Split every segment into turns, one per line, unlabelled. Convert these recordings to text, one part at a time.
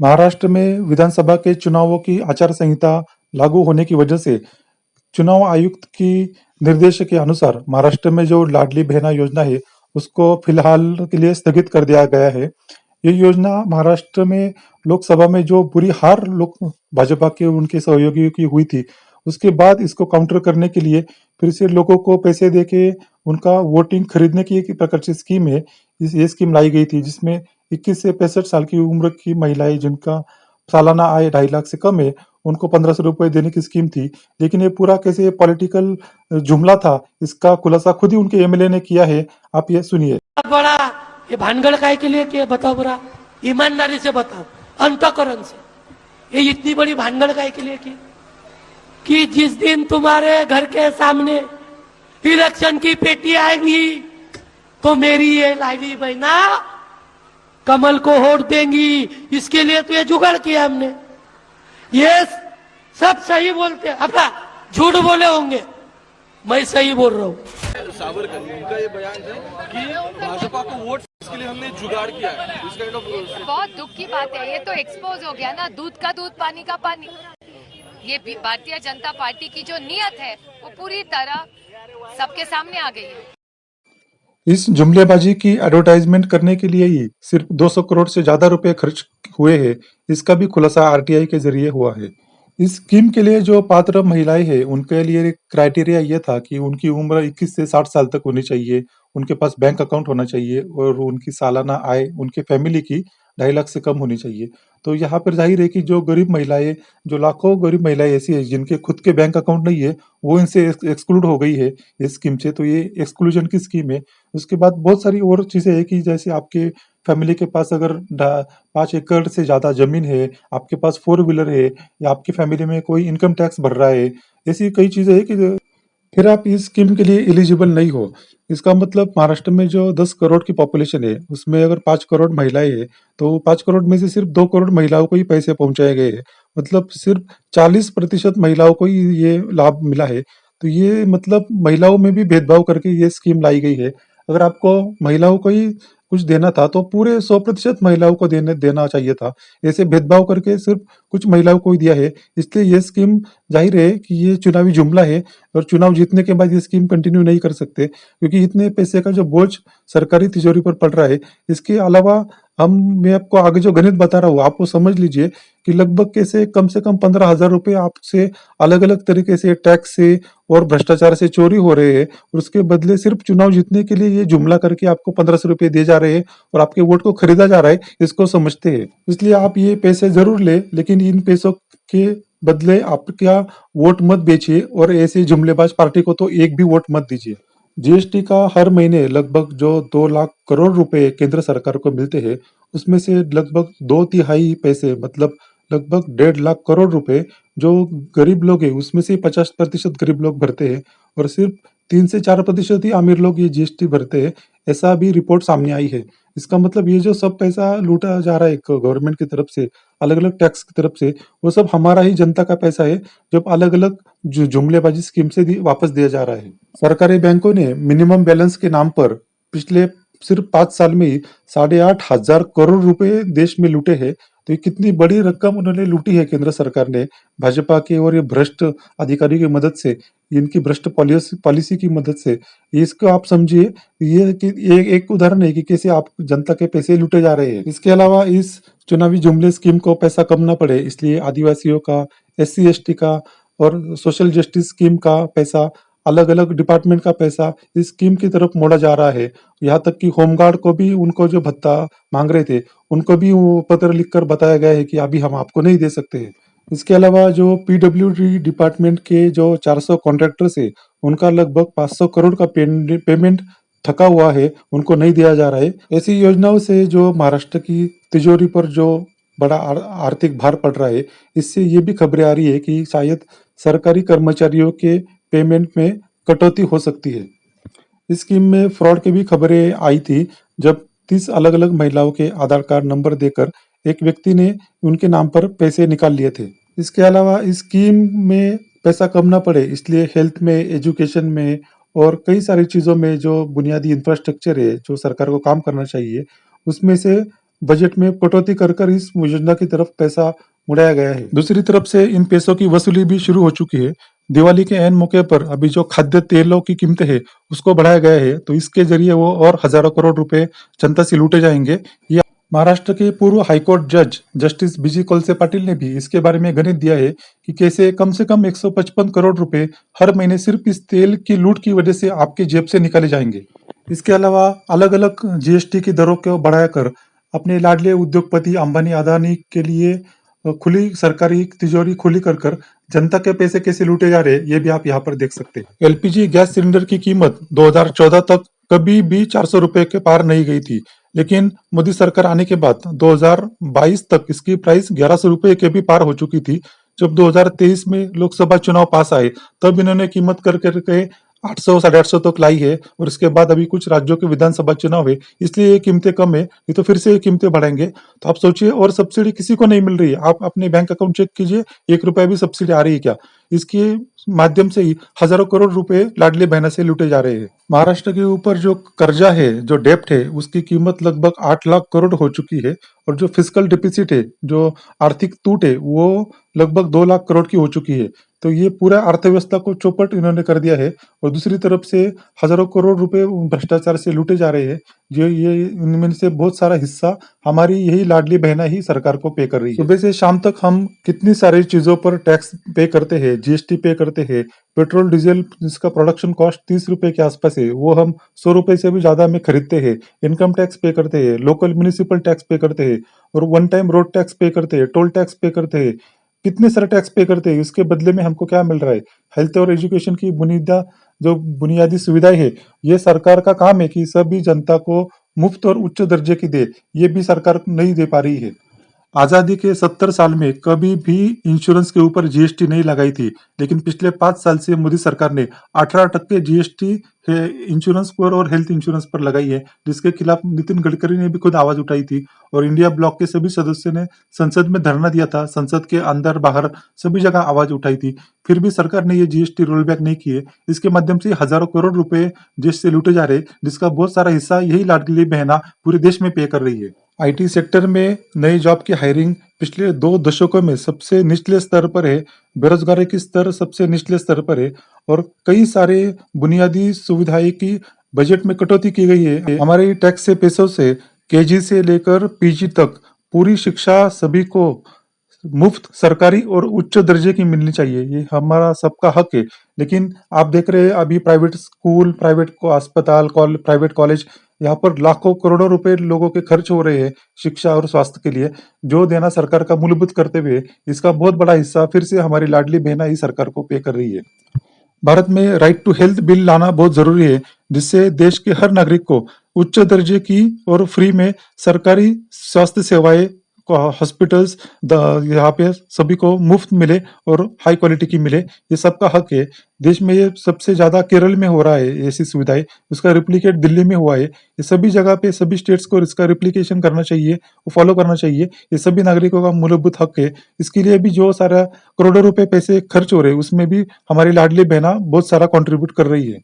महाराष्ट्र में विधानसभा के चुनावों की आचार संहिता लागू होने की वजह से चुनाव आयुक्त की निर्देश के अनुसार महाराष्ट्र में जो लाडली बहना योजना है उसको फिलहाल के लिए स्थगित कर दिया गया है। ये योजना महाराष्ट्र में लोकसभा में जो बुरी हार लोक भाजपा के उनके सहयोगियों की हुई थी, उसके बाद इसको काउंटर करने के लिए फिर से लोगों को पैसे देके उनका वोटिंग खरीदने की एक प्रकार की स्कीम है। ये स्कीम लाई गई थी जिसमें 21 से 65 साल की उम्र की महिलाएं जिनका सालाना आय 2.5 लाख से कम है, उनको 1500 रुपए देने की स्कीम थी। लेकिन ये पूरा कैसे पॉलिटिकल जुमला था, इसका खुलासा खुद ही उनके एमएलए ने किया है। आप ये सुनिए।
बड़ा ये भानगड़ काय के लिए किया बताओ बरा, ईमानदारी से बताओ, अंतकरण से ये इतनी बड़ी भानगड़ काय के लिए की कि जिस दिन तुम्हारे घर के सामने इलेक्शन की पेटी आएंगी तो मेरी ये लाडली बहना कमल को वोट देंगी। इसके लिए तो ये जुगाड़ किया हमने। ये सब सही बोलते हैं, अपना झूठ बोले होंगे, मैं सही बोल रहा हूँ।
सावरकर उनका ये बयान है कि भाजपा को वोट के लिए हमने जुगाड़ किया है।
बहुत दुख की बात है, ये तो एक्सपोज हो गया ना, दूध का दूध पानी का पानी। ये भारतीय जनता पार्टी की जो नीयत है वो पूरी तरह सबके सामने आ गई है।
इस जुमलेबाजी की एडवर्टाइजमेंट करने के लिए ही सिर्फ 200 करोड़ से ज्यादा रुपए खर्च हुए हैं। इसका भी खुलासा आरटीआई के जरिए हुआ है। इस स्कीम के लिए जो पात्र महिलाएं हैं उनके लिए क्राइटेरिया ये था कि उनकी उम्र 21 से 60 साल तक होनी चाहिए, उनके पास बैंक अकाउंट होना चाहिए और उनकी सालाना आय उनके फैमिली की 2.5 लाख से कम होनी चाहिए। तो यहाँ पर जाहिर है कि जो गरीब महिलाएं, जो लाखों गरीब महिलाएं ऐसी है जिनके खुद के बैंक अकाउंट नहीं है, वो इनसे एक्सक्लूड हो गई है इस स्कीम से। तो ये एक्सक्लूजन की स्कीम है। उसके बाद बहुत सारी और चीजें है कि जैसे आपके फैमिली के पास अगर 5 एकड़ से ज्यादा जमीन है, आपके पास 4 व्हीलर है या आपकी फैमिली में कोई इनकम टैक्स भर रहा है, ऐसी कई चीजें है कि फिर आप इस स्कीम के लिए एलिजिबल नहीं हो। इसका मतलब महाराष्ट्र में जो 10 करोड़ की पॉपुलेशन है उसमें अगर 5 करोड़ महिलाएं हैं तो 5 करोड़ में से सिर्फ 2 करोड़ महिलाओं को ही पैसे पहुंचाए गए हैं। मतलब सिर्फ 40% महिलाओं को ही ये लाभ मिला है। तो ये मतलब महिलाओं में भी भेदभाव करके ये स्कीम लाई गई है। अगर आपको महिलाओं को ही कुछ देना था तो पूरे 100% महिलाओं को देना चाहिए था। ऐसे भेदभाव करके सिर्फ कुछ महिलाओं को ही दिया है। इसलिए ये स्कीम जाहिर है कि ये चुनावी जुमला है और चुनाव जीतने के बाद ये स्कीम कंटिन्यू नहीं कर सकते, क्योंकि इतने पैसे का जो बोझ सरकारी तिजोरी पर पड़ रहा है। इसके अलावा मैं आपको आगे जो गणित बता रहा हूँ आप वो समझ लीजिए कि लगभग कैसे कम से कम 15,000 रुपए आपसे अलग अलग तरीके से टैक्स से और भ्रष्टाचार से चोरी हो रहे हैं और उसके बदले सिर्फ चुनाव जीतने के लिए ये जुमला करके आपको 1500 रुपए दिए जा रहे हैं और आपके वोट को खरीदा जा रहा है, इसको समझते हैं। इसलिए आप ये पैसे जरूर ले, लेकिन इन पैसों के बदले आपका वोट मत बेचिए और ऐसे जुमलेबाज पार्टी को तो एक भी वोट मत दीजिए। जीएसटी का हर महीने लगभग जो 2 लाख करोड़ रुपए केंद्र सरकार को मिलते हैं, उसमें से लगभग 2/3 पैसे मतलब लगभग 1.5 लाख करोड़ रुपए जो गरीब लोग हैं उसमें से 50% गरीब लोग भरते हैं और सिर्फ 3 से 4% ही अमीर लोग ये जीएसटी भरते हैं। ऐसा भी रिपोर्ट सामने आई है। इसका मतलब ये जो सब पैसा लूटा जा रहा है गवर्नमेंट की तरफ से, अलग अलग टैक्स की तरफ से, वो सब हमारा ही जनता का पैसा है जो अलग अलग जुमलेबाजी स्कीम से वापस दिया जा रहा है। सरकारी बैंकों ने मिनिमम बैलेंस के नाम पर पिछले सिर्फ 5 साल में ही 8,500 करोड़ रुपए देश में लूटे हैं। तो ये कितनी बड़ी रकम उन्होंने लूटी है केंद्र सरकार ने भाजपा के और ये भ्रष्ट अधिकारियों की मदद से, इनकी भ्रष्ट पॉलिसी की मदद से। इसको आप समझिए, ये कि एक उदाहरण है कि कैसे आप जनता के पैसे लूटे जा रहे हैं। इसके अलावा इस चुनावी जुमले स्कीम को पैसा कम ना पड़े इसलिए आदिवासियों का, SC ST का और सोशल जस्टिस स्कीम का पैसा, अलग अलग डिपार्टमेंट का पैसा इस स्कीम की तरफ मोड़ा जा रहा है। यहाँ तक कि होमगार्ड को भी उनको जो भत्ता मांग रहे थे उनको भी वो पत्र लिखकर बताया गया है कि अभी हम आपको नहीं दे सकते हैं। इसके अलावा जो PWD डिपार्टमेंट के जो 400 कॉन्ट्रैक्टर्स है उनका लगभग 500 करोड़ का पेमेंट थका हुआ है, उनको नहीं दिया जा रहा है। ऐसी योजनाओं से जो महाराष्ट्र की तिजोरी पर जो बड़ा आर्थिक भार पड़ रहा है, इससे ये भी खबरें आ रही है कि शायद सरकारी कर्मचारियों के पेमेंट में कटौती हो सकती है। इस स्कीम में फ्रॉड की भी खबरें आई थी जब 30 अलग अलग महिलाओं के आधार कार्ड नंबर देकर एक व्यक्ति ने उनके नाम पर पैसे निकाल लिए थे। इसके अलावा इस स्कीम में पैसा कम ना पड़े इसलिए हेल्थ में, एजुकेशन में और कई सारी चीजों में जो बुनियादी इंफ्रास्ट्रक्चर है जो सरकार को काम करना चाहिए उसमें से बजट में कटौती कर इस योजना की तरफ पैसा मुड़ाया गया है। दूसरी तरफ से इन पैसों की वसूली भी शुरू हो चुकी है। दिवाली के ऐन मौके पर अभी जो खाद्य तेलों की कीमतें है उसको बढ़ाया गया है, तो इसके जरिए वो और हजारों करोड़ रुपए जनता से लूटे जाएंगे। ये महाराष्ट्र के पूर्व हाईकोर्ट जज जस्टिस बीजी कोलसे पाटिल ने भी इसके बारे में गणित दिया है कि कैसे कम से कम 155 करोड़ रुपए हर महीने सिर्फ इस तेल की लूट की वजह से आपके जेब से निकाले जाएंगे। इसके अलावा अलग अलग जीएसटी की दरों को बढ़ाकर अपने लाडले उद्योगपति अंबानी अदानी के लिए खुली सरकारी तिजोरी खुली कर जनता के पैसे कैसे लूटे जा रहे हैं, ये भी आप यहाँ पर देख सकते हैं। एलपीजी गैस सिलेंडर की कीमत 2014 तक कभी भी 400 रुपए के पार नहीं गई थी, लेकिन मोदी सरकार आने के बाद 2022 तक इसकी प्राइस 1100 रुपए के भी पार हो चुकी थी। जब 2023 में लोकसभा चुनाव पास आए तब इन्होंने कीमत कर करके 800 850 तक लाई है, और इसके बाद अभी कुछ राज्यों के विधानसभा चुनाव है, इसलिए ये कीमतें कम है, नहीं तो फिर से ये कीमतें बढ़ाएंगे। तो आप सोचिए, और सब्सिडी किसी को नहीं मिल रही है। आप अपने बैंक अकाउंट चेक कीजिए, 1 रुपया भी सब्सिडी आ रही है क्या? इसके माध्यम से ही हजारों करोड़ रुपए लाडली बहना से लूटे जा रहे हैं। महाराष्ट्र के ऊपर जो कर्जा है, जो डेप्ट है, उसकी कीमत लगभग 8 लाख करोड़ हो चुकी है, और जो फिस्कल डिफिसिट है, जो आर्थिक टूट है, वो लगभग 2 लाख करोड़ की हो चुकी है। तो ये पूरा अर्थव्यवस्था को चौपट इन्होंने कर दिया है, और दूसरी तरफ से हजारों करोड़ रुपए भ्रष्टाचार से लूटे जा रहे हैं। जो ये इनमें से बहुत सारा हिस्सा हमारी यही लाडली बहना ही सरकार को पे कर रही है। सुबह से शाम तक हम कितनी सारी चीजों पर टैक्स पे करते हैं, जीएसटी पे करते हैं। पेट्रोल डीजल जिसका प्रोडक्शन कॉस्ट 30 रुपए के आसपास है, वो हम 100 रुपए से भी ज्यादा में खरीदते हैं। इनकम टैक्स पे करते हैं, लोकल म्यूनिसिपल टैक्स पे करते हैं, और वन टाइम रोड टैक्स पे करते हैं, टोल टैक्स पे करते हैं। कितने सारे टैक्स पे करते हैं, इसके बदले में हमको क्या मिल रहा है? हेल्थ और एजुकेशन की बुनियादी सुविधाएं है, ये सरकार का काम है कि सभी जनता को मुफ्त और उच्च दर्जे की दे। ये भी सरकार नहीं दे पा रही है। आजादी के 70 साल में कभी भी इंश्योरेंस के ऊपर जीएसटी नहीं लगाई थी, लेकिन पिछले 5 साल से मोदी सरकार ने 18% जीएसटी इंश्योरेंस पर और हेल्थ इंश्योरेंस पर लगाई है, जिसके खिलाफ नितिन गडकरी ने भी खुद आवाज उठाई थी, और इंडिया ब्लॉक के सभी सदस्यों ने संसद में धरना दिया था। संसद के अंदर बाहर सभी जगह आवाज उठाई थी, फिर भी सरकार ने ये जीएसटी रोल बैक नहीं किए। इसके माध्यम से हजारों करोड़ रुपए देश से लूटे जा रहे, जिसका बहुत सारा हिस्सा यही लाडली बहना पूरे देश में पे कर रही है। आईटी सेक्टर में नई जॉब की हायरिंग पिछले 2 दशकों में सबसे निचले स्तर पर है, बेरोजगारी की स्तर सबसे निचले स्तर पर है, और कई सारे बुनियादी सुविधाएं की बजट में कटौती की गई है। हमारे टैक्स से पैसों से केजी से लेकर पीजी तक पूरी शिक्षा सभी को मुफ्त, सरकारी और उच्च दर्जे की मिलनी चाहिए, ये हमारा सबका हक है। लेकिन आप देख रहे हैं अभी प्राइवेट स्कूल, प्राइवेट अस्पताल, प्राइवेट कॉलेज, यहाँ पर लाखों करोड़ों रुपए लोगों के खर्च हो रहे हैं शिक्षा और स्वास्थ्य के लिए, जो देना सरकार का मूलभूत कर्तव्य है। इसका बहुत बड़ा हिस्सा फिर से हमारी लाडली बहना ही सरकार को पे कर रही है। भारत में राइट टू हेल्थ बिल लाना बहुत जरूरी है, जिससे देश के हर नागरिक को उच्च दर्जे की और फ्री में सरकारी स्वास्थ्य सेवाएं, हॉस्पिटल्स यहाँ पे सभी को मुफ्त मिले और हाई क्वालिटी की मिले। ये सबका हक है। देश में ये सबसे ज्यादा केरल में हो रहा है ऐसी सुविधाएं, उसका रिप्लिकेट दिल्ली में हुआ है। ये सभी जगह पे सभी स्टेट्स को इसका रिप्लिकेशन करना चाहिए, वो फॉलो करना चाहिए। ये सभी नागरिकों का मूलभूत हक है। इसके लिए भी जो सारा करोड़ों रुपए पैसे खर्च हो रहे हैं, उसमें भी हमारी लाडली बहना बहुत सारा कॉन्ट्रीब्यूट कर रही है।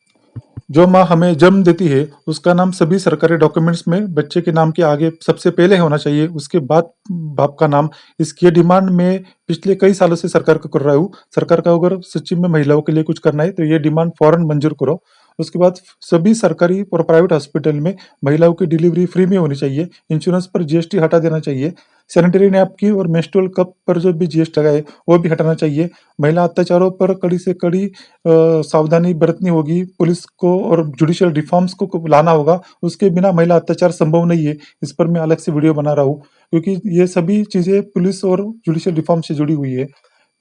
जो माँ हमें जन्म देती है, उसका नाम सभी सरकारी डॉक्यूमेंट्स में बच्चे के नाम के आगे सबसे पहले होना चाहिए, उसके बाद बाप का नाम। इसकी डिमांड में पिछले कई सालों से सरकार को कर रहा हूँ। सरकार का अगर सच्ची में महिलाओं के लिए कुछ करना है तो ये डिमांड फौरन मंजूर करो। उसके बाद सभी सरकारी और प्राइवेट हॉस्पिटल में महिलाओं की डिलीवरी फ्री में होनी चाहिए। इंश्योरेंस पर जीएसटी हटा देना चाहिए। सैनिटरी नैपकिन और मेंस्ट्रुअल कप पर जो भी जीएसटी लगाए वो भी हटाना चाहिए। महिला अत्याचारों पर कड़ी से कड़ी सावधानी बरतनी होगी। पुलिस को और जुडिशियल रिफॉर्म्स को लाना होगा, उसके बिना महिला अत्याचार संभव नहीं है। इस पर मैं अलग से वीडियो बना रहा हूँ, क्योंकि ये सभी चीजें पुलिस और जुडिशियल रिफॉर्म से जुड़ी हुई है।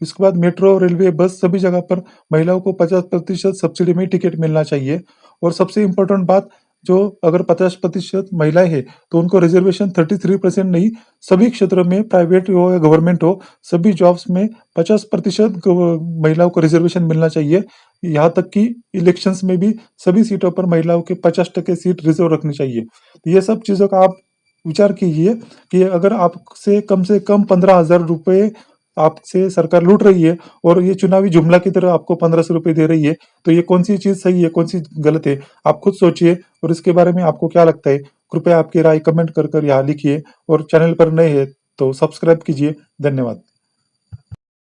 इसके बाद मेट्रो, रेलवे, बस सभी जगह पर महिलाओं को 50% सब्सिडी में टिकट मिलना चाहिए। और सबसे इम्पोर्टेंट बात, जो अगर 50% महिलाएं हैं तो उनको रिजर्वेशन 33% नहीं, सभी क्षेत्रों में, प्राइवेट हो या गवर्नमेंट हो, सभी जॉब्स में 50% महिलाओं को रिजर्वेशन मिलना चाहिए। यहाँ तक कि इलेक्शंस में भी सभी सीटों पर महिलाओं के 50% सीट रिजर्व रखनी चाहिए। तो ये सब चीजों का आप विचार कीजिए कि अगर आपसे कम से कम 15,000 रुपए आपसे सरकार लूट रही है और ये चुनावी जुमला की तरह आपको 1500 रुपए दे रही है, तो ये कौन सी चीज सही है, कौन सी गलत है, आप खुद सोचिए। और इसके बारे में आपको क्या लगता है कृपया आपकी राय कमेंट कर यहाँ लिखिए और चैनल पर नए हैं तो सब्सक्राइब कीजिए। धन्यवाद।